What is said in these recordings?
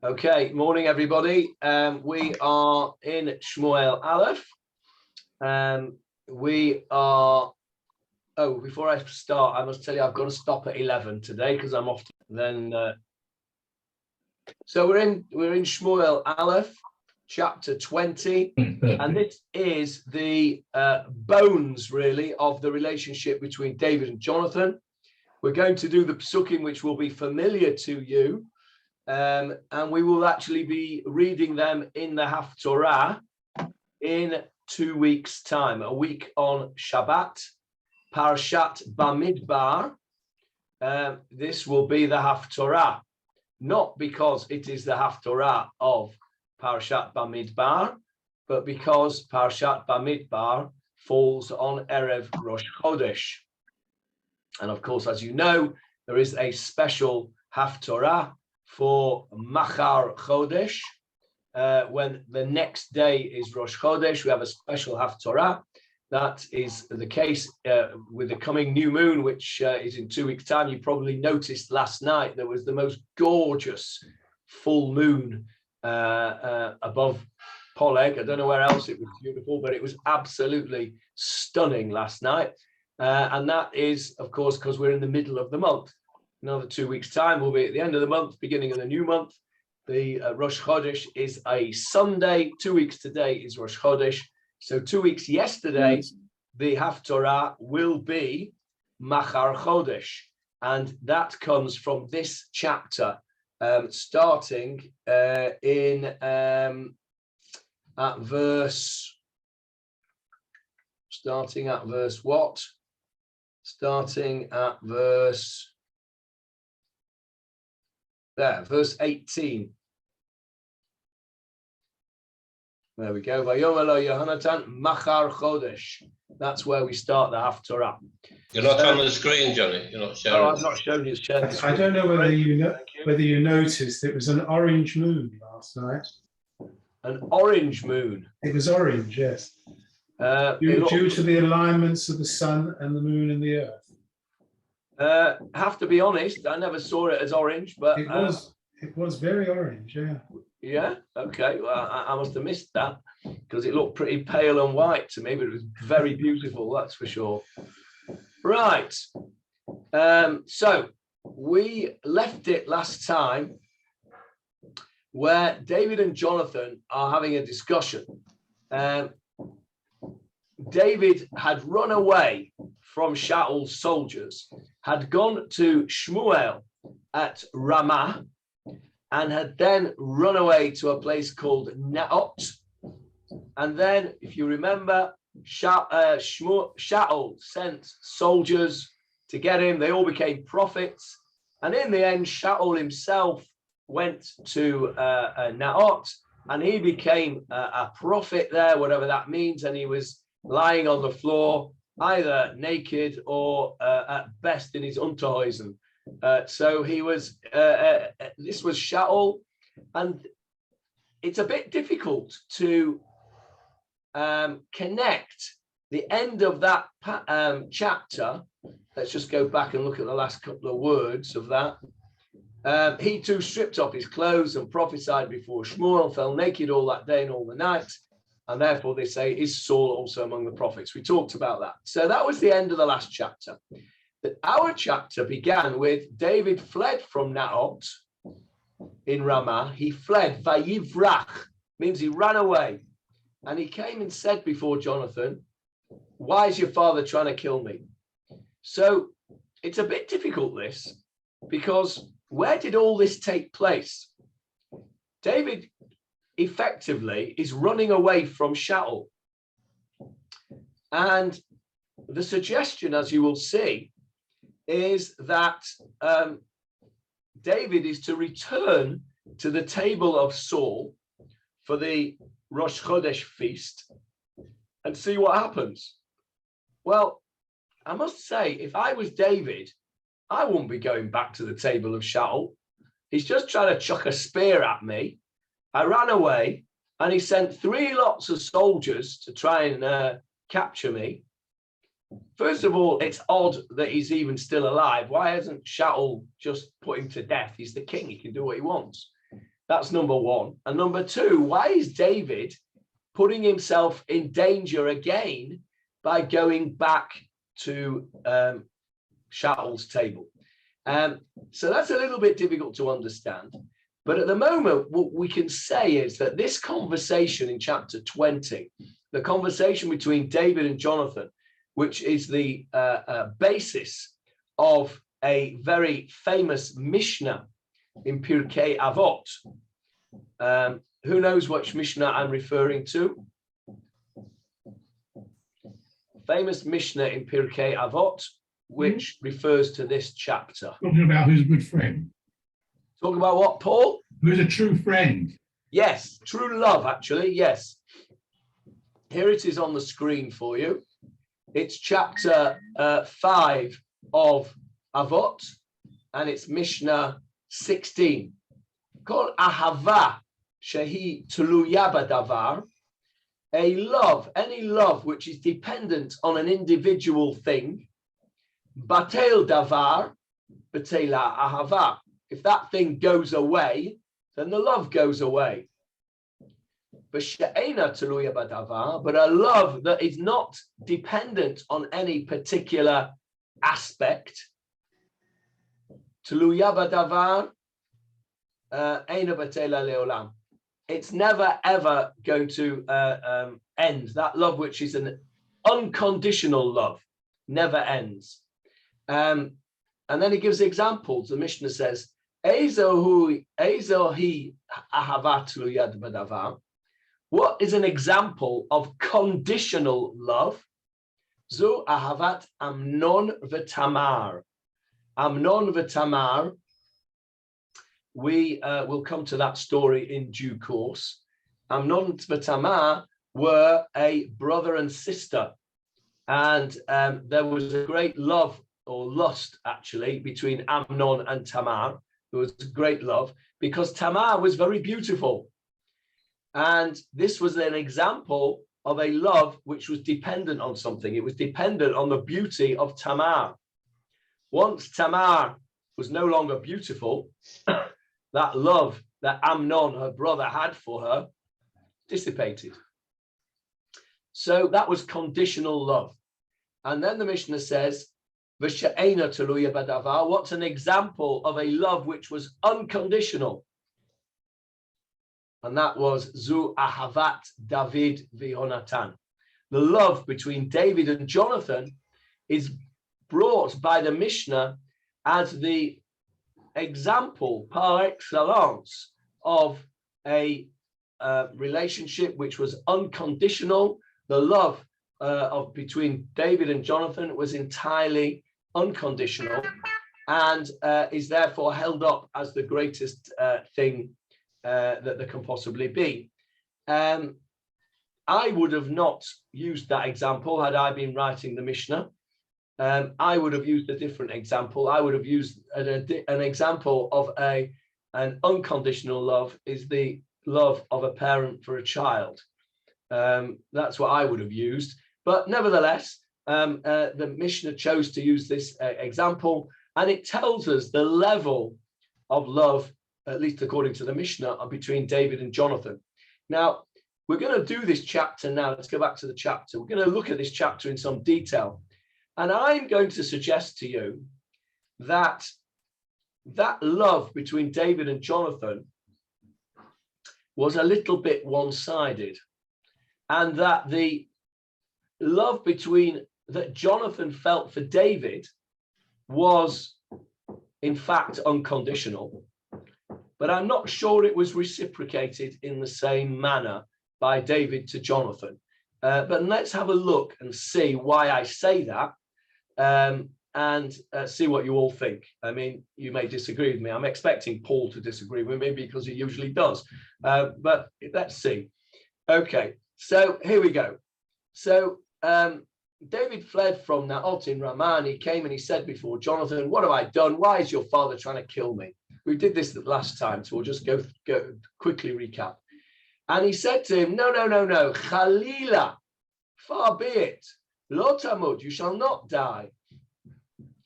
Okay, morning everybody. We are in Shmuel Aleph. Before I start, I must tell you I've got to stop at 11 today because I'm off. So we're in Shmuel Aleph, chapter 20, and this is the bones really of the relationship between David and Jonathan. We're going to do the psukim which will be familiar to you. And we will actually be reading them in the Haftorah in 2 weeks' time, a week on Shabbat, Parashat Bamidbar. This will be the Haftorah, not because it is the Haftorah of Parashat Bamidbar, but because Parashat Bamidbar falls on Erev Rosh Chodesh. And of course, as you know, there is a special Haftorah for Machar Chodesh. When the next day is Rosh Chodesh, we have a special Haftorah. That is the case with the coming new moon, which is in 2 weeks' time. You probably noticed last night there was the most gorgeous full moon above Poleg. I don't know where else it was beautiful, but it was absolutely stunning last night. And that is, of course, because we're in the middle of the month. Another 2 weeks' time, we'll be at the end of the month, beginning of the new month. The Rosh Chodesh is a Sunday. 2 weeks today is Rosh Chodesh. So 2 weeks yesterday, the Haftorah will be Machar Chodesh. And that comes from this chapter, starting at verse what? Starting at verse... There, verse 18. There we go. Machar Chodesh. That's where we start the Haftorah. You're not on the screen, Johnny. You're not showing. Oh, I've not shown you. I don't know whether you noticed it was an orange moon last night. An orange moon. It was orange, yes. Due to the alignments of the sun and the moon and the earth. Have to be honest, I never saw it as orange, but it was very orange, yeah. Yeah, okay. Well, I must have missed that because it looked pretty pale and white to me, but it was very beautiful, that's for sure. Right. So we left it last time where David and Jonathan are having a discussion. David had run away from Shaul's soldiers, had gone to Shmuel at Ramah, and had then run away to a place called Naot. And then, if you remember, Shaul sent soldiers to get him. They all became prophets. And in the end, Shaul himself went to Naot, and he became a prophet there, whatever that means. And he was lying on the floor, either naked or at best in his Unterhosen. So he was, this was Shaul, and it's a bit difficult to connect the end of that chapter. Let's just go back and look at the last couple of words of that. He too stripped off his clothes and prophesied before Shmuel, fell naked all that day and all the night. And therefore they say, is Saul also among the prophets? We talked about that. So that was the end of the last chapter. But our chapter began with David fled from Naot in Ramah. He fled, vayivrach, means he ran away. And he came and said before Jonathan, why is your father trying to kill me? So it's a bit difficult, this, because where did all this take place? David effectively is running away from Shaul. And the suggestion, as you will see, is that David is to return to the table of Saul for the Rosh Chodesh feast and see what happens. Well, I must say, if I was David, I wouldn't be going back to the table of Shaul. He's just trying to chuck a spear at me. I ran away, and he sent 3 lots of soldiers to try and capture me. First of all, it's odd that he's even still alive. Why hasn't Shaul just put him to death? He's the king. He can do what he wants. That's number one. And number two, why is David putting himself in danger again by going back to Shaul's table? So that's a little bit difficult to understand. But at the moment, what we can say is that this conversation in chapter 20, the conversation between David and Jonathan, which is the basis of a very famous Mishnah in Pirkei Avot. Who knows which Mishnah I'm referring to? Famous Mishnah in Pirkei Avot, which refers to this chapter. Talking about who's a good friend. Talk about what, Paul? Who's a true friend. Yes, true love, actually, yes. Here it is on the screen for you. It's chapter 5 of Avot, and it's Mishnah 16. Called Ahava Shehi Tuluya Badavar. A love, any love which is dependent on an individual thing. Batel Davar, Batela Ahava. If that thing goes away, then the love goes away. But a love that is not dependent on any particular aspect. It's never ever going to end. That love, which is an unconditional love, never ends. And then he gives examples. The Mishnah says, what is an example of conditional love? Zu ahavat Amnon v'Tamar. Amnon v'Tamar. We will come to that story in due course. Amnon v'Tamar were a brother and sister, and there was a great love or lust actually between Amnon and Tamar. There was great love because Tamar was very beautiful. And this was an example of a love which was dependent on something. It was dependent on the beauty of Tamar. Once Tamar was no longer beautiful, that love that Amnon, her brother, had for her dissipated. So that was conditional love. And then the Mishnah says, what's an example of a love which was unconditional? And that was Zu Ahavat David v'Yonatan. The love between David and Jonathan is brought by the Mishnah as the example par excellence of a relationship which was unconditional. The love between David and Jonathan was entirely unconditional and is therefore held up as the greatest thing that there can possibly be. I would have not used that example had I been writing the Mishnah. I would have used a different example. I would have used an example of an unconditional love is the love of a parent for a child. That's what I would have used. But nevertheless, the Mishnah chose to use this example, and it tells us the level of love, at least according to the Mishnah, between David and Jonathan. Now, we're going to do this chapter now. Let's go back to the chapter. We're going to look at this chapter in some detail. And I'm going to suggest to you that that love between David and Jonathan was a little bit one-sided, and that the love that Jonathan felt for David was, in fact, unconditional. But I'm not sure it was reciprocated in the same manner by David to Jonathan. But let's have a look and see why I say that, and see what you all think. I mean, you may disagree with me. I'm expecting Paul to disagree with me because he usually does. But let's see. Okay, so here we go. So David fled from Naot in Ramah, and he came and he said before Jonathan, "What have I done? Why is your father trying to kill me?" We did this last time, so we'll just go quickly recap. And he said to him, no, Chalila, far be it. Lo tamut, you shall not die.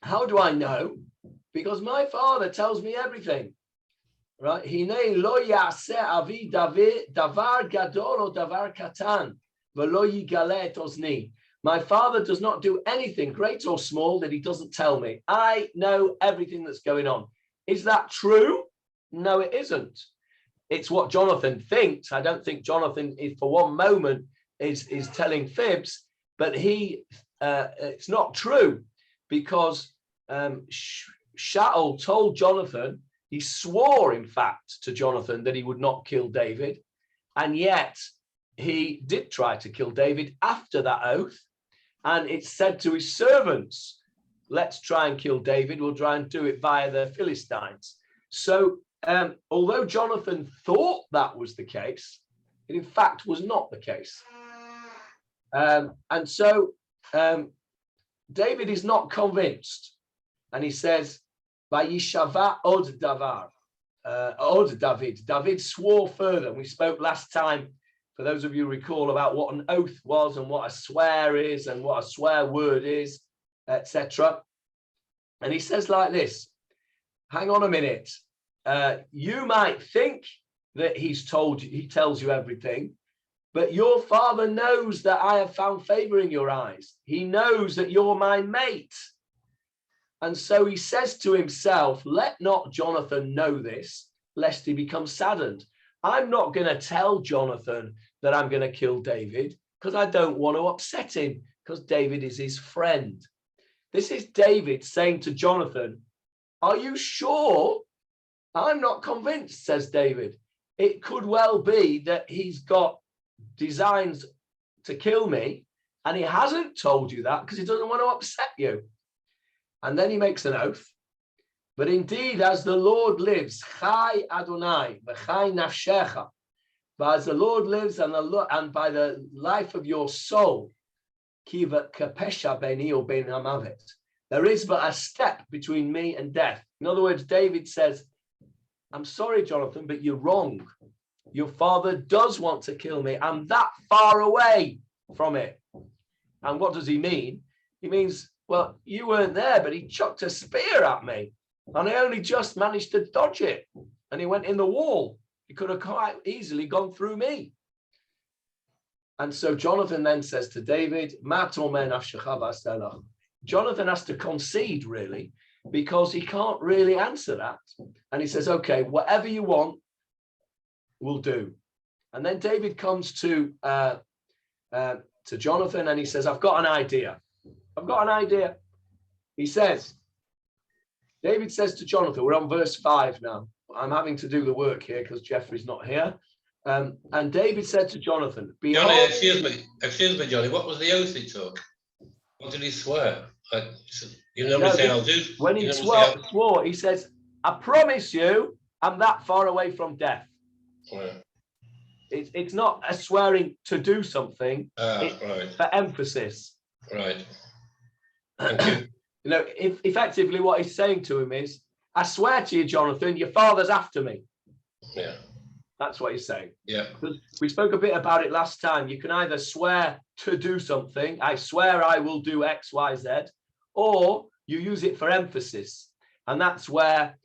How do I know? Because my father tells me everything. right? Hine lo ya'aseh avi davar gadol o davar katan, v'lo yigale et ozni. My father does not do anything great or small that he doesn't tell me. I know everything that's going on. Is that true? No, it isn't. It's what Jonathan thinks. I don't think Jonathan is for one moment is telling fibs, but it's not true, because Shaul told Jonathan, he swore in fact to Jonathan that he would not kill David, and yet he did try to kill David after that oath. And it's said to his servants, let's try and kill David. We'll try and do it via the Philistines. So although Jonathan thought that was the case, it in fact was not the case. And so David is not convinced. And he says, Vayishava od davar, od David. David swore further. We spoke last time, for those of you who recall, about what an oath was and what a swear is and what a swear word is, etc. And he says like this, hang on a minute. You might think that he tells you everything, but your father knows that I have found favor in your eyes. He knows that you're my mate. And so he says to himself, let not Jonathan know this, lest he become saddened. I'm not going to tell Jonathan that I'm going to kill David, because I don't want to upset him, because David is his friend. This is David saying to Jonathan, are you sure? I'm not convinced, says David. It could well be that he's got designs to kill me, and he hasn't told you that because he doesn't want to upset you. And then he makes an oath. But indeed, as the Lord lives, Chai Adonai, v'chai nafshecha, but as the Lord lives and by the life of your soul, kiva kapesha beni o ben hamavet, there is but a step between me and death. In other words, David says, I'm sorry, Jonathan, but you're wrong. Your father does want to kill me. I'm that far away from it. And what does he mean? He means, well, you weren't there, but he chucked a spear at me, and I only just managed to dodge it. And he went in the wall. He could have quite easily gone through me. And so Jonathan then says to David, Jonathan has to concede, really, because he can't really answer that. And he says, okay, whatever you want, we'll do. And then David comes to Jonathan and he says, I've got an idea. I've got an idea. He says, David says to Jonathan, we're on verse 5 now. I'm having to do the work here because Jeffrey's not here. And David said to Jonathan, behold, Johnny, excuse me, Johnny, what was the oath he took? What did he swear? You never say I'll do. When he swore, he says, I promise you, I'm that far away from death. Yeah. It's not a swearing to do something, right. For emphasis. Right. Thank you. You know, effectively what he's saying to him is, I swear to you, Jonathan, your father's after me. Yeah. That's what he's saying. Yeah. We spoke a bit about it last time. You can either swear to do something, I swear I will do X, Y, Z, or you use it for emphasis. And that's where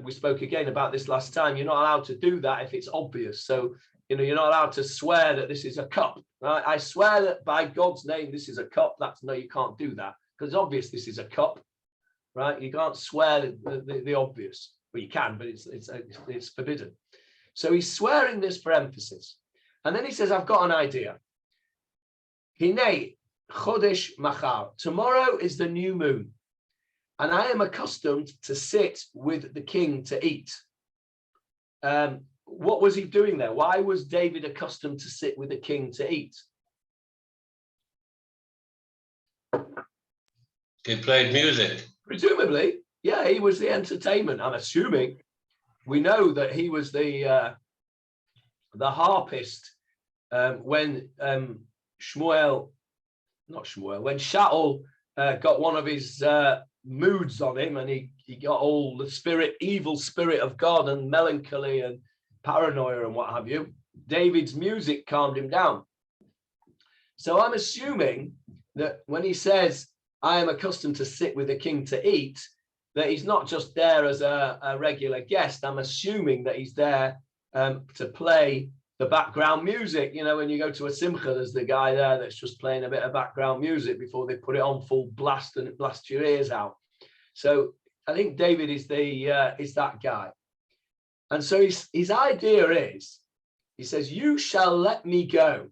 we spoke again about this last time. You're not allowed to do that if it's obvious. So, you know, you're not allowed to swear that this is a cup. Right? I swear that by God's name, this is a cup. No, you can't do that because it's obvious this is a cup, right? You can't swear the obvious. Well, you can, but it's forbidden. So he's swearing this for emphasis. And then he says, I've got an idea. Hine chodesh machar. Tomorrow is the new moon. And I am accustomed to sit with the king to eat. What was he doing there? Why was David accustomed to sit with the king to eat? He played music. Presumably, yeah, he was the entertainment. I'm assuming. We know that he was the harpist when Shaul got one of his moods on him, and he got all the evil spirit of God and melancholy and paranoia and what have you. David's music calmed him down. So I'm assuming that when he says, I am accustomed to sit with the king to eat, that he's not just there as a regular guest. I'm assuming that he's there to play the background music. You know, when you go to a simcha, there's the guy there that's just playing a bit of background music before they put it on full blast and it blasts your ears out. So I think David is that guy. And so his idea is, he says, you shall let me go.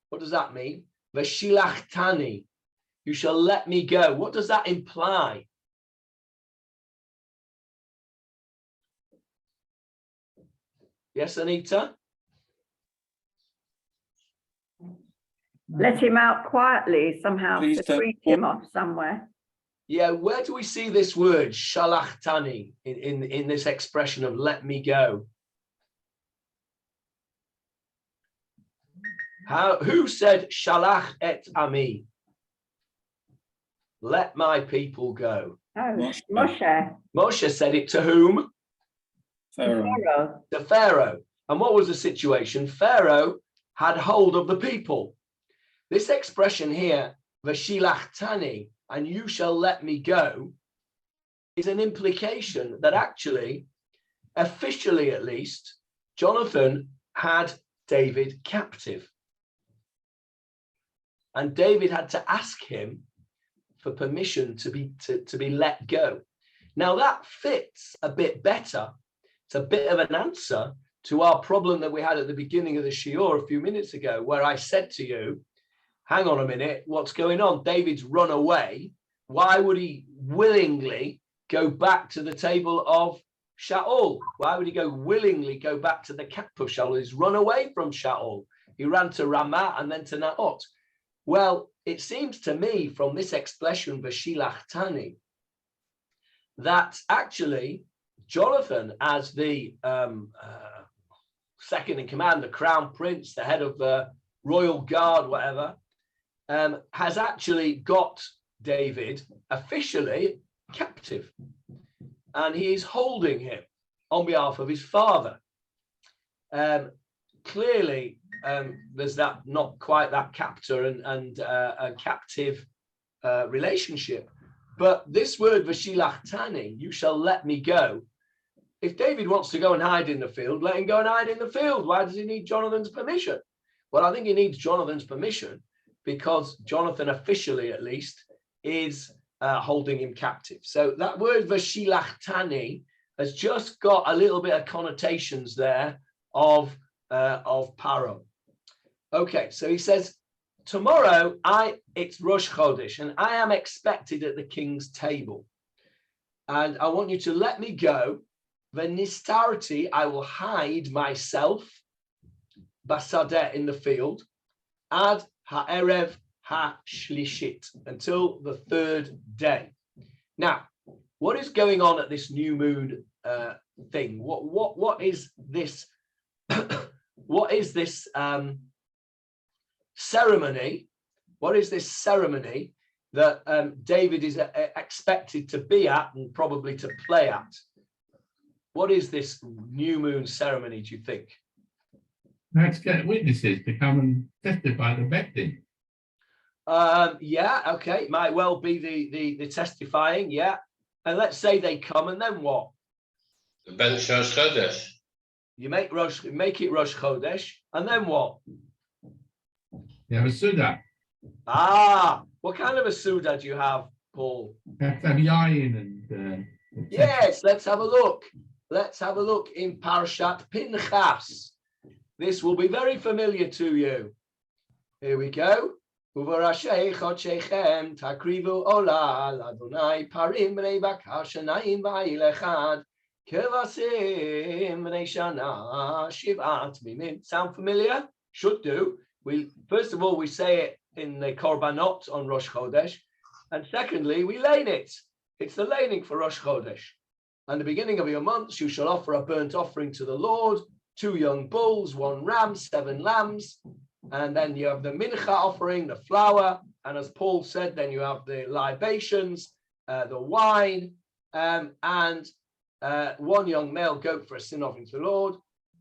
What does that mean? Veshilachtani. You shall let me go. What does that imply? Yes, Anita? Let him out quietly somehow. Please to treat him off somewhere. Yeah, where do we see this word, shalachtani, in this expression of let me go? Who said shalach et ami? Let my people go. Oh, Moshe. Moshe said it to whom? Pharaoh. To Pharaoh. And what was the situation? Pharaoh had hold of the people. This expression here, veshilachtani, and you shall let me go, is an implication that actually, officially at least, Jonathan had David captive. And David had to ask him for permission to be let go. Now that fits a bit better. It's a bit of an answer to our problem that we had at the beginning of the shiur a few minutes ago, where I said to you, hang on a minute, what's going on? David's run away. Why would he willingly go back to the table of Shaul? Why would he willingly go back to the camp of Shaul? He's run away from Shaul. He ran to Ramah and then to Naot. Well, it seems to me from this expression, Veshilachtani, that actually Jonathan, as the second in command, the crown prince, the head of the royal guard, whatever, has actually got David officially captive, and he is holding him on behalf of his father. Clearly, there's that not quite that captor and a captive relationship, but this word veshilachtani, you shall let me go. If David wants to go and hide in the field, let him go and hide in the field. Why does he need Jonathan's permission? Well, I think he needs Jonathan's permission because Jonathan, officially at least, is holding him captive. So that word veshilachtani has just got a little bit of connotations there of Paro. Okay, so he says, tomorrow it's Rosh Chodesh, and I am expected at the king's table. And I want you to let me go. Venistarti, I will hide myself, basadeh, in the field, ad ha'erev ha'shlishit, until the third day. Now, what is going on at this new moon thing? What is this? What is this ceremony? What is this ceremony that David is expected to be at and probably to play at? What is this new moon ceremony, do you think? Let's get witnesses to come and testify to Bechdin. Yeah, okay, might well be the testifying, yeah. And let's say they come, and then what? The bench Rosh Chodesh. You make it Rosh Chodesh, and then what? You have a Suda. Ah, what kind of a Suda do you have, Paul? You have to have yayin and... Yes, let's have a look. Let's have a look in Parshat Pinchas. This will be very familiar to you. Here we go. Uvarashei chodshechem takrivu ola ladonai parim bnei bakar shanayim v'ayil echad kevasim bnei shana shivat mimim. Sound familiar? Should do. First of all, we say it in the Korbanot on Rosh Chodesh, and secondly, we lane it. It's the laning for Rosh Chodesh. And the beginning of your months, you shall offer a burnt offering to the Lord, 2 young bulls, 1 ram, 7 lambs. And then you have the mincha offering, the flour. And as Paul said, then you have the libations, the wine, and 1 young male goat for a sin offering to the Lord.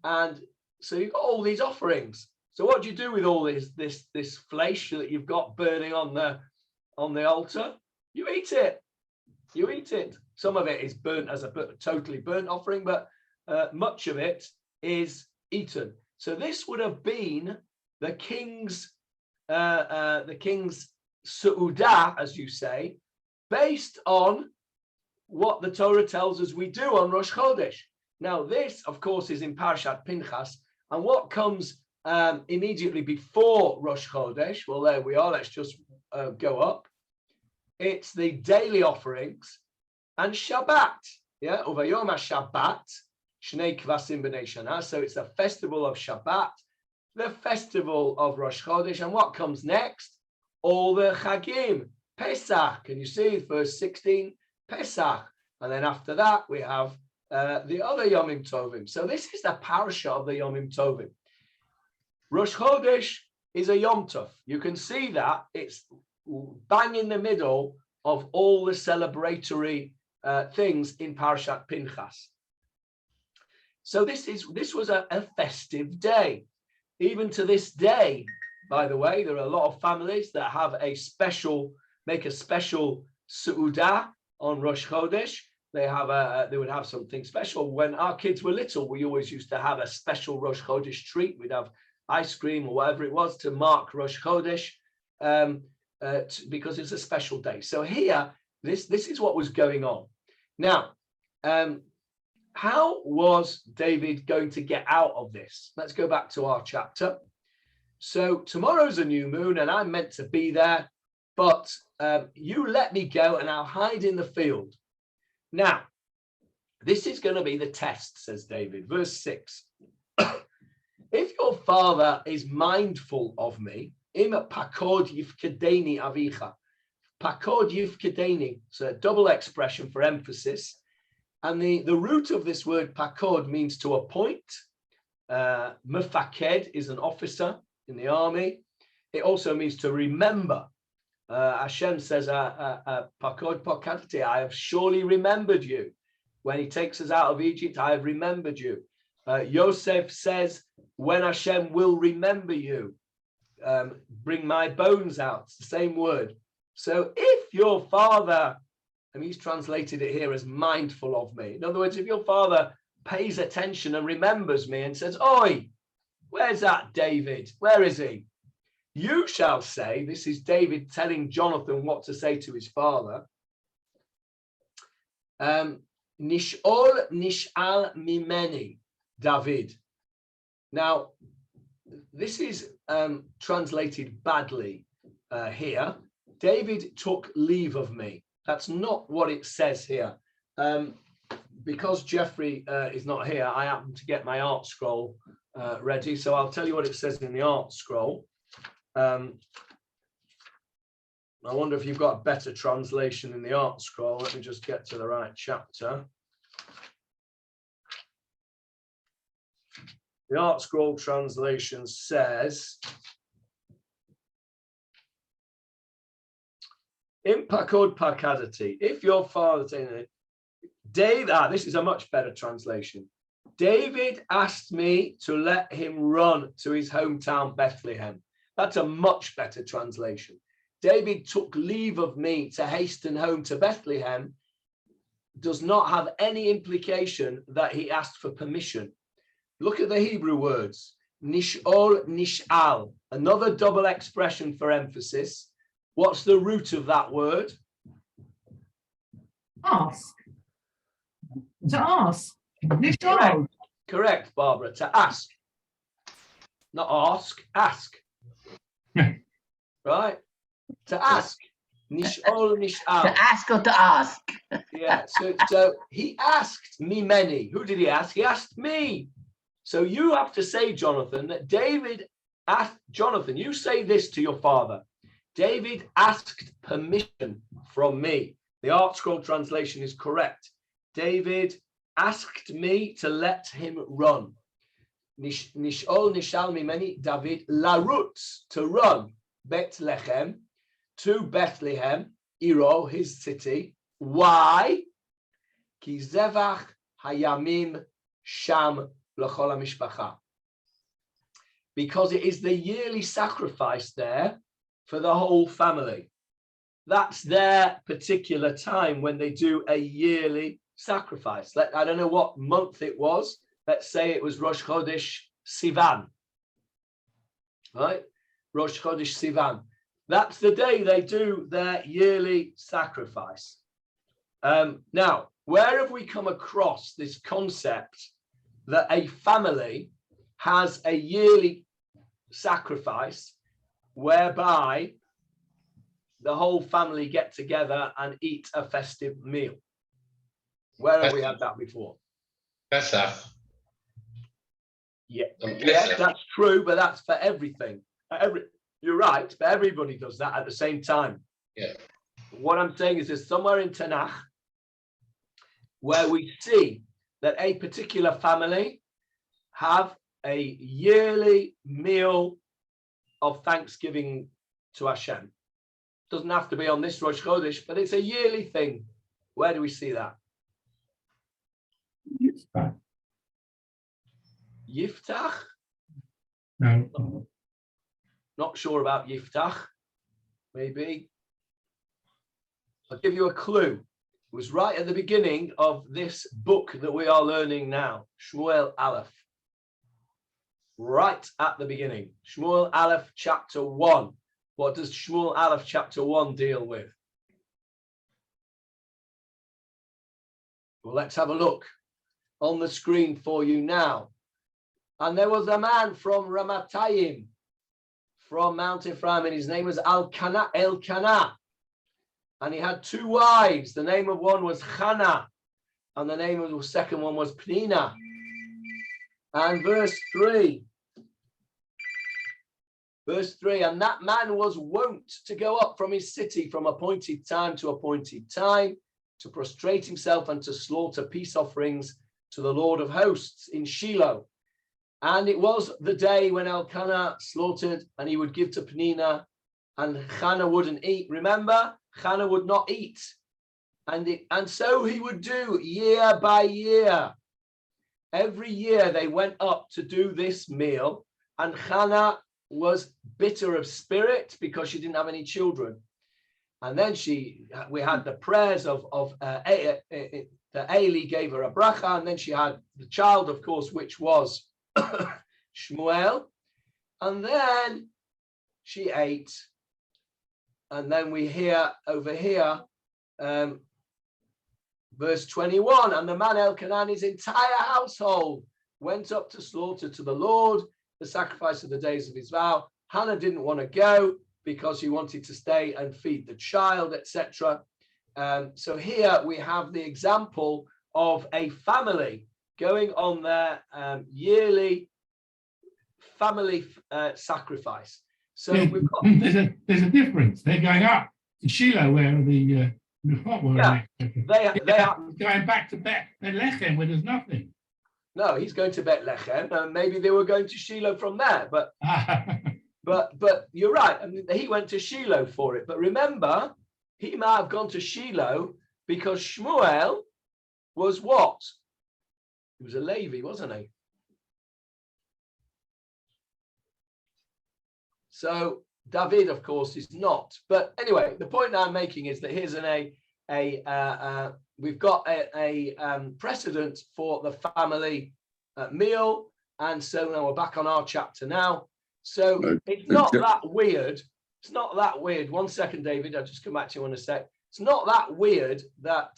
And so you've got all these offerings. So what do you do with all this flesh that you've got burning on the altar? You eat it. You eat it. Some of it is burnt as a totally burnt offering, but much of it is eaten. So this would have been the king's su'udah, as you say, based on what the Torah tells us we do on Rosh Chodesh. Now, this, of course, is in Parashat Pinchas, and what comes immediately before Rosh Chodesh, well, there we are, let's just go up. It's the daily offerings and Shabbat, yeah, Uvayom HaShabbat, Shnei Kvasim B'nei Shana, so it's the festival of Shabbat, the festival of Rosh Chodesh, and what comes next? All the Chagim, Pesach, can you see, verse 16, Pesach, and then after that we have the other Yomim Tovim. So this is the parasha of the Yomim Tovim. Rosh Chodesh is a Yom Tov. You can see that it's bang in the middle of all the celebratory things in Parashat Pinchas. So this was a festive day. Even to this day, by the way, there are a lot of families that have make a special su'udah on Rosh Chodesh. They would have something special. When our kids were little, we always used to have a special Rosh Chodesh treat. We'd have ice cream or whatever it was to mark Rosh Chodesh, because it's a special day. So here, this is what was going on. Now, how was David going to get out of this? Let's go back to our chapter. So tomorrow's a new moon and I'm meant to be there, but you let me go and I'll hide in the field. Now, this is going to be the test, says David. Verse 6. If your father is mindful of me, im pakod yifkedeni avicha. Pakod yifkedeni, so a double expression for emphasis. And the root of this word pakod means to appoint. Mefaked is an officer in the army. It also means to remember. Hashem says, pakod pokadti, I have surely remembered you. When he takes us out of Egypt, I have remembered you. Yosef says, when Hashem will remember you, bring my bones out. It's the same word. So if your father, and he's translated it here as mindful of me. In other words, if your father pays attention and remembers me and says, oi, where's that David? Where is he? You shall say, this is David telling Jonathan what to say to his father. Nish'ol nish'al mimeni, David. Now, this is translated badly here. David took leave of me. That's not what it says here. Because Jeffrey is not here, I happen to get my art scroll ready. So I'll tell you what it says in the art scroll. I wonder if you've got a better translation in the art scroll. Let me just get to the right chapter. The art scroll translation says, in pakod pakadati, if your father, David, this is a much better translation. David asked me to let him run to his hometown Bethlehem. That's a much better translation. David took leave of me to hasten home to Bethlehem does not have any implication that he asked for permission. Look at the Hebrew words. Nish'ol, nish'al. Another double expression for emphasis. What's the root of that word? Ask. To ask. Nish'ol. Correct, Barbara. To ask. Not ask, ask. Right? To ask. Nish'ol, nish'al. To ask or to ask? Yeah, so he asked me many. Who did he ask? He asked me. So you have to say, Jonathan, that David asked, Jonathan, you say this to your father. David asked permission from me. The art scroll translation is correct. David asked me to let him run. Nish'ol nishal mimeni David larutz, to run. Bethlehem, to Bethlehem, Iro, his city. Why? Ki zevach hayamim sham l'chol hamishpacha. Because it is the yearly sacrifice there for the whole family. that's their particular time when they do a yearly sacrifice. I don't know what month it was. Let's say it was Rosh Chodesh Sivan, right? Rosh Chodesh Sivan. That's the day they do their yearly sacrifice. Now, where have we come across this concept that a family has a yearly sacrifice whereby the whole family get together and eat a festive meal? Where have we had that before? Pesach. Yeah, On yes, Pesach. that's true, but that's for everything. You're right, but everybody does that at the same time. Yeah. What I'm saying is there's somewhere in Tanakh where we see that a particular family have a yearly meal of thanksgiving to Hashem. Doesn't have to be on this Rosh Chodesh, but it's a yearly thing. Where do we see that? Yiftach? No. Not sure about Yiftach. Maybe. I'll give you a clue. It was right at the beginning of this book that we are learning now, Shmuel Aleph. Right at the beginning. Shmuel Aleph chapter 1. What does Shmuel Aleph chapter 1 deal with? Well, let's have a look on the screen for you now. And there was a man from Ramatayim, from Mount Ephraim, and his name was Elkanah. And he had two wives. The name of one was Hannah, and the name of the second one was Pnina. And verse 3, and that man was wont to go up from his city from appointed time to appointed time, to prostrate himself and to slaughter peace offerings to the Lord of hosts in Shiloh. And it was the day when Elkanah slaughtered, and he would give to Pnina, and Hannah wouldn't eat. Remember, Hannah would not eat. And so he would do year by year. Every year they went up to do this meal, and Hannah was bitter of spirit because she didn't have any children. And then we had the prayers of the Eli gave her a bracha, and then she had the child, of course, which was Shmuel, and then she ate. And then we hear over here, verse 21, and the man Elkanah and his entire household went up to slaughter to the Lord the sacrifice of the days of his vow. Hannah didn't want to go because she wanted to stay and feed the child, etc. So here we have the example of a family going on their yearly family sacrifice. So we've got there's a difference. They're going up to Shiloh where the hot were. They are going back to Bethlehem where there's nothing. No, he's going to Bethlehem, and maybe they were going to Shiloh from there. But but you're right. I mean, he went to Shiloh for it. But remember, he might have gone to Shiloh because Shmuel was what? He was a Levi, wasn't he? So David, of course, is not. But anyway, the point I'm making is that here's we've got a precedent for the family meal, and so now we're back on our chapter now. So it's not that weird. It's not that weird. 1 second, David. I'll just come back to you in a sec. It's not that weird that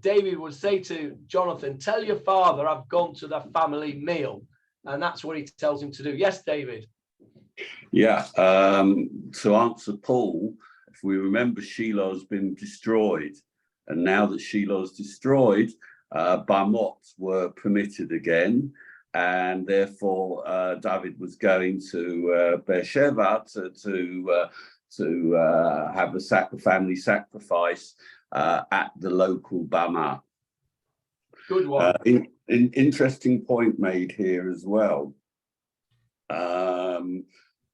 David would say to Jonathan, "Tell your father I've gone to the family meal," and that's what he tells him to do. Yes, David. Yeah. To answer Paul, if we remember, Shiloh's been destroyed. And now that Shiloh's destroyed, Bamot were permitted again. And therefore, David was going to Beersheba to have a family sacrifice at the local Bama. Good one. Interesting point made here as well.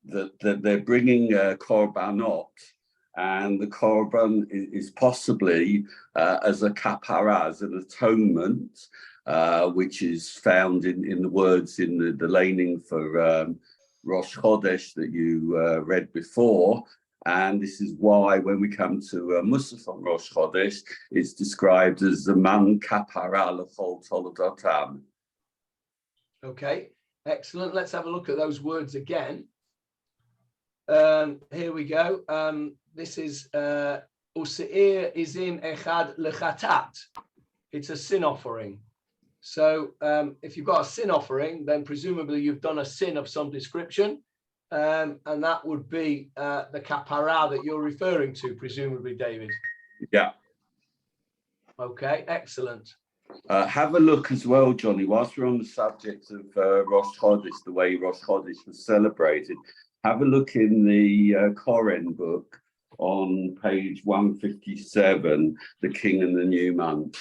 That they're bringing korbanot, and the korban is possibly as a kapara, as an atonement, which is found in the words in the laning for Rosh Chodesh that you read before. And this is why when we come to Musaf on Rosh Chodesh, it's described as the man kapara l'chol tolodotam. Okay, excellent. Let's have a look at those words again. Here we go. This is Useir izim echad lechatat. It's a sin offering. So if you've got a sin offering, then presumably you've done a sin of some description. And that would be the kapara that you're referring to, presumably, David. Yeah. Okay, excellent. Have a look as well, Johnny, whilst we're on the subject of Rosh Chodesh, the way Rosh Chodesh was celebrated, have a look in the Koren book on page 157, The King and the New Month.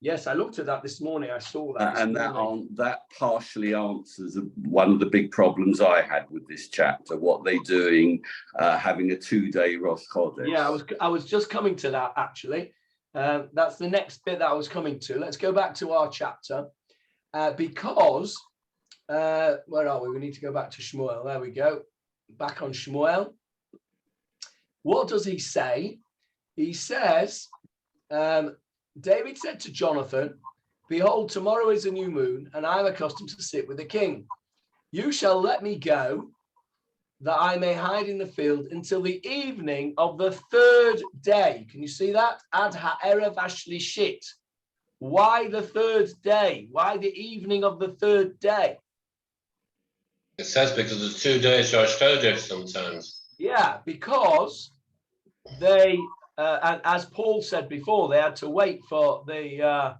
Yes, I looked at that this morning. I saw that. And that partially answers one of the big problems I had with this chapter. What they're doing, having a 2-day Rosh Chodesh. Yeah, I was just coming to that actually. That's the next bit that I was coming to. Let's go back to our chapter because where are we? We need to go back to Shmuel. There we go. Back on Shmuel. What does he say? He says. David said to Jonathan, "Behold, tomorrow is a new moon, and I am accustomed to sit with the king. You shall let me go, that I may hide in the field until the evening of the 3rd day." Can you see that? Ad ha'erev hashlishit. Why the 3rd day? Why the evening of the 3rd day? It says because there's 2 days Rosh Chodesh sometimes. Yeah, because they... and as Paul said before, they had to wait for the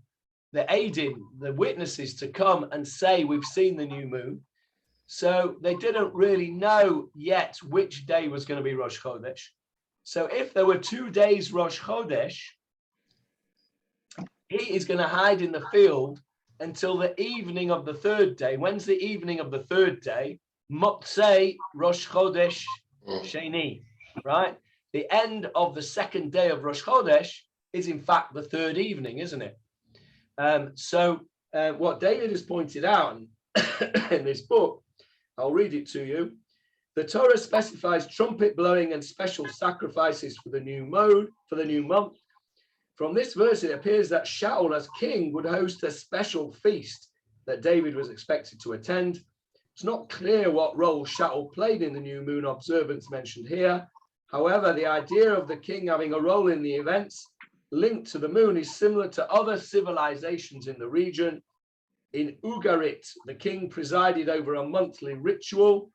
Adim, the witnesses, to come and say, "We've seen the new moon." So they didn't really know yet which day was going to be Rosh Chodesh. So if there were 2 days Rosh Chodesh, he is going to hide in the field until the evening of the 3rd day. When's the evening of the 3rd day? Motzei Rosh Chodesh Sheni, right? The end of the 2nd day of Rosh Chodesh is in fact the 3rd evening, isn't it? So what David has pointed out in this book, I'll read it to you. The Torah specifies trumpet blowing and special sacrifices for the new month. From this verse, it appears that Shaul as king would host a special feast that David was expected to attend. It's not clear what role Shaul played in the new moon observance mentioned here. However, the idea of the king having a role in the events linked to the moon is similar to other civilizations in the region. In Ugarit, the king presided over a monthly ritual.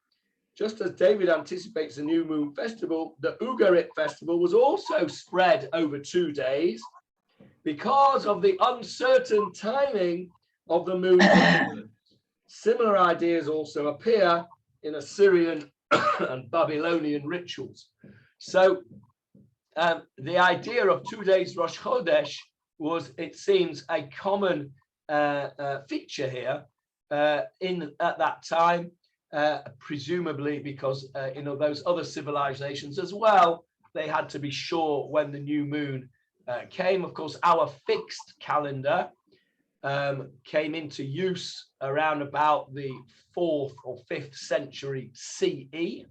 Just as David anticipates the new moon festival, the Ugarit festival was also spread over 2 days because of the uncertain timing of the moon. Similar ideas also appear in Assyrian and Babylonian rituals. So the idea of 2 days Rosh Chodesh was, it seems, a common feature here at that time, presumably because those other civilizations as well, they had to be sure when the new moon came. Of course, our fixed calendar came into use around about the 4th or 5th century CE,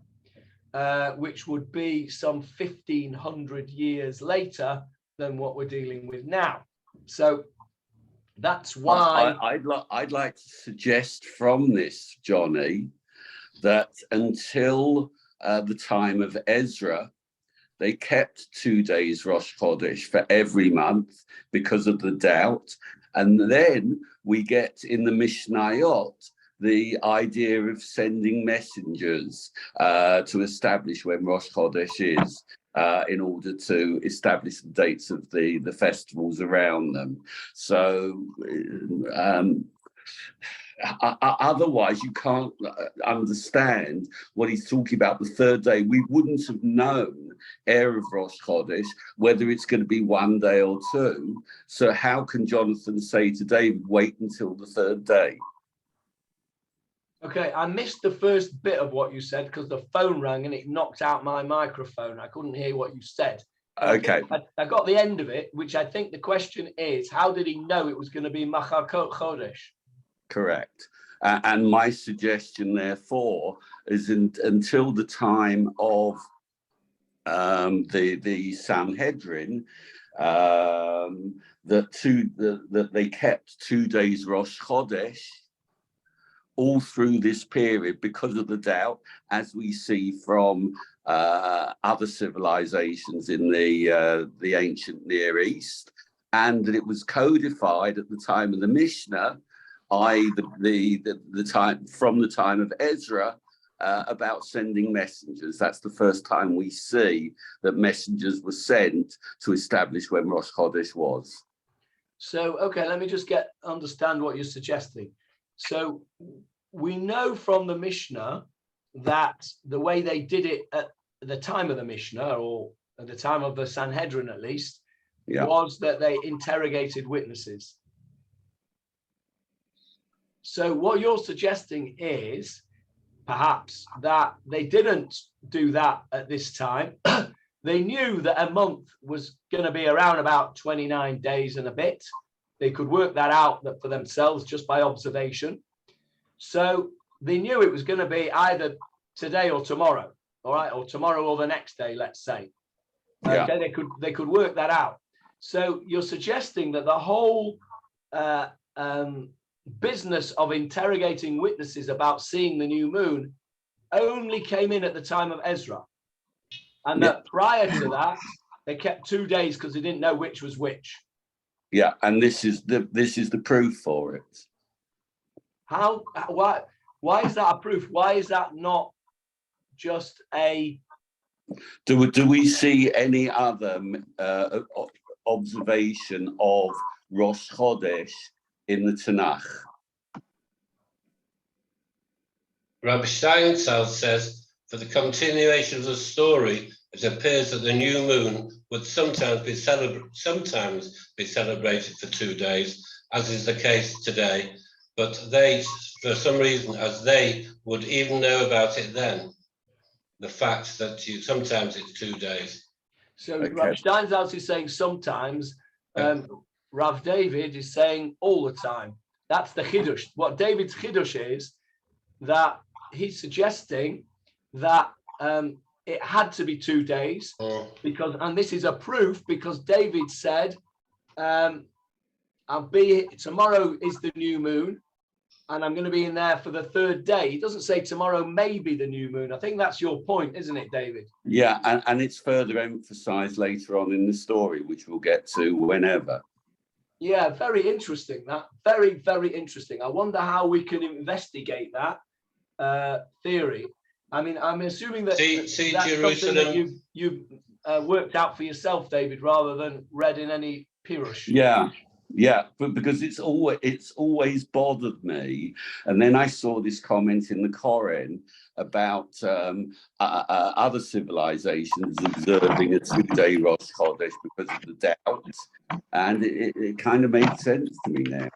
which would be some 1500 years later than what we're dealing with now. So that's why I'd like to suggest from this, Johnny, that until the time of Ezra, they kept 2 days Rosh Chodesh for every month because of the doubt. And then we get in the Mishnayot the idea of sending messengers to establish when Rosh Chodesh is, in order to establish the dates of the festivals around them. So otherwise you can't understand what he's talking about. The 3rd day, we wouldn't have known Erev Rosh Chodesh whether it's going to be 1 day or 2. So how can Jonathan say to David, wait until the 3rd day? Okay, I missed the first bit of what you said because the phone rang and it knocked out my microphone. I couldn't hear what you said. Okay. I got the end of it, which I think the question is, how did he know it was going to be Machar Chodesh? Correct. And my suggestion, therefore, is until the time of the Sanhedrin, that they kept 2 days Rosh Chodesh all through this period because of the doubt, as we see from other civilizations in the ancient Near East, and that it was codified at the time of the Mishnah, i.e. the time from the time of Ezra, about sending messengers. That's the first time we see that messengers were sent to establish when Rosh Chodesh was. So, okay, let me just understand what you're suggesting. So we know from the Mishnah that the way they did it at the time of the Mishnah, or at the time of the Sanhedrin at least, was that they interrogated witnesses. So what you're suggesting is perhaps that they didn't do that at this time. They knew that a month was going to be around about 29 days and a bit. They could work that out for themselves just by observation. So they knew it was going to be either today or tomorrow, all right, or tomorrow or the next day, let's say. Okay, they could work that out. So you're suggesting that the whole business of interrogating witnesses about seeing the new moon only came in at the time of Ezra, and that prior to that they kept 2 days because they didn't know which was which. Yeah, and this is the proof for it. Why is that a proof? Why is that not just a? Do we see any other observation of Rosh Chodesh in the Tanakh? Rabbi Steinsaltz says, for the continuation of the story, it appears that the new moon would sometimes be celebrated for 2 days, as is the case today. But they, for some reason, as they would even know about it then, the fact that sometimes it's 2 days. So Rav Steinsaltz is saying sometimes, Rav David is saying all the time. That's the Chiddush. What David's Chiddush is that he's suggesting that it had to be 2 days because, and this is a proof because David said, tomorrow is the new moon, and I'm going to be in there for the 3rd day. He doesn't say tomorrow may be the new moon. I think that's your point, isn't it, David? Yeah, and it's further emphasized later on in the story, which we'll get to whenever. Yeah, very interesting. That very, very interesting. I wonder how we can investigate that theory. I mean, I'm assuming that that's Jerusalem. something that you've worked out for yourself, David, rather than read in any Pirush. Yeah, but because it's always bothered me, and then I saw this comment in the Koran about other civilizations observing a 2-day Rosh Chodesh because of the doubt, and it kind of made sense to me now.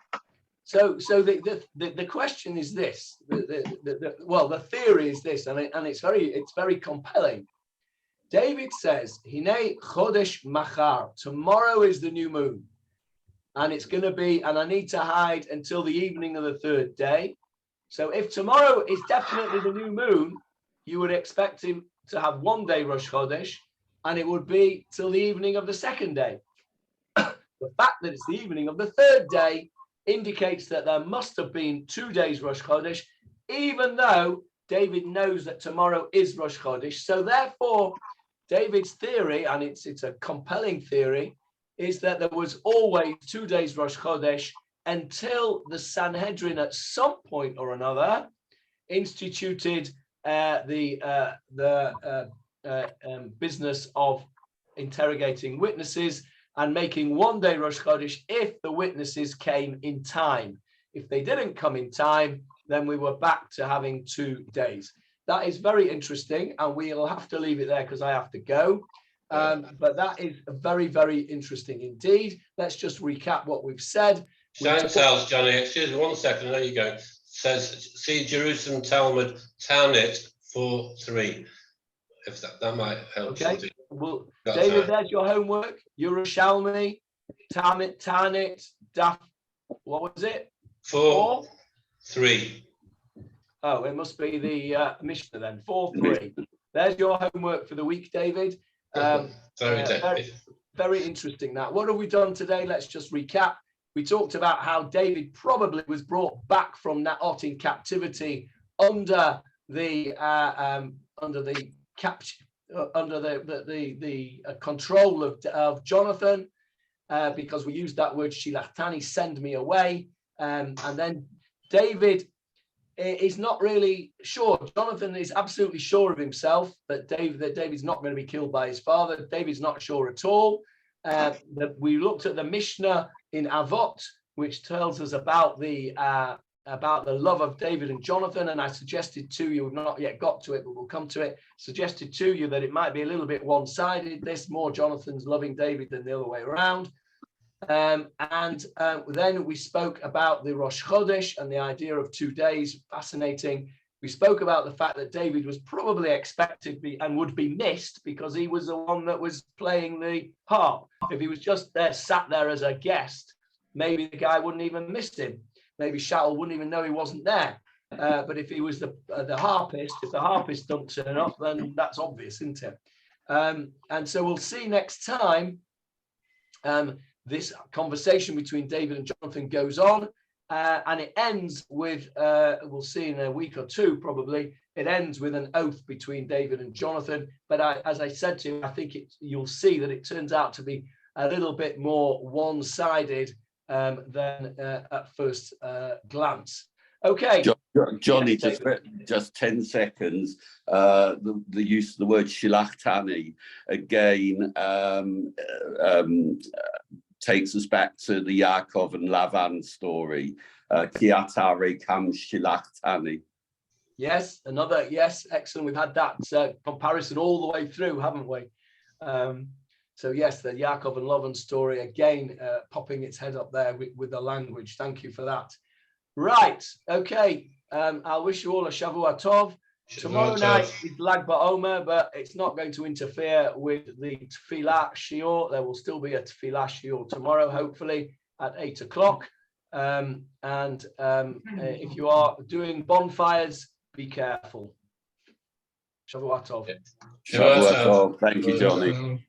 So the question is this. The theory is this, and it's very compelling. David says, "Hinei Chodesh Machar." Tomorrow is the new moon. And it's going to be, and I need to hide until the evening of the 3rd day. So if tomorrow is definitely the new moon, you would expect him to have 1 day Rosh Chodesh, and it would be till the evening of the 2nd day. The fact that it's the evening of the 3rd day indicates that there must have been 2 days Rosh Chodesh, even though David knows that tomorrow is Rosh Chodesh. So therefore, David's theory, and it's a compelling theory, is that there was always 2 days Rosh Chodesh until the Sanhedrin at some point or another instituted the business of interrogating witnesses and making 1 day Rosh Chodesh if the witnesses came in time. If they didn't come in time, then we were back to having 2 days. That is very interesting, and we'll have to leave it there because I have to go. But that is very, very interesting indeed. Let's just recap what we've said. Steinsaltz, Johnny, excuse me 1 second, there you go. Says, see Jerusalem Talmud, Tanit 4:3. If that might help. Okay, well, David, there's your homework. Yerushalmi, Tanit, Daf, what was it? 4:3. Oh, it must be the Mishnah then, 4:3. There's your homework for the week, David. Sorry, David. Very interesting. That. What have we done today? Let's just recap. We talked about how David probably was brought back from Naot in captivity under the control of Jonathan, because we used that word shilachtani, send me away, and then David is not really sure. Jonathan is absolutely sure of himself that David's not going to be killed by his father. David's not sure at all. We looked at the Mishnah in Avot, which tells us about the love of David and Jonathan, and I suggested to you, we've not yet got to it, but we'll come to it, suggested to you that it might be a little bit one-sided, this more Jonathan's loving David than the other way around. Then we spoke about the Rosh Chodesh and the idea of 2 days, fascinating. We spoke about the fact that David was probably expected and would be missed because he was the one that was playing the harp. If he was just there, sat there as a guest, maybe the guy wouldn't even miss him. Maybe Shaul wouldn't even know he wasn't there. But if he was the harpist, if the harpist don't turn up, then that's obvious, isn't it? And so we'll see next time this conversation between David and Jonathan goes on, and it ends with, we'll see in a week or two probably, it ends with an oath between David and Jonathan. But as I said to you, I think you'll see that it turns out to be a little bit more one-sided than at first glance. Okay. Johnny, just 10 seconds. The use of the word shilachtani again takes us back to the Yaakov and Lavan story. Kiatari kam shilachtani. Yes, excellent. We've had that comparison all the way through, haven't we? So yes, the Yaakov and Lavan story again, popping its head up there with the language. Thank you for that. Right, okay. I'll wish you all a Shavua Tov. Tomorrow night is Lag BaOmer, but it's not going to interfere with the Tefillah Shiur. There will still be a Tefillah Shiur tomorrow, hopefully at 8 o'clock. If you are doing bonfires, be careful. Shavua Tov. Shavua Tov. Thank you, Johnny.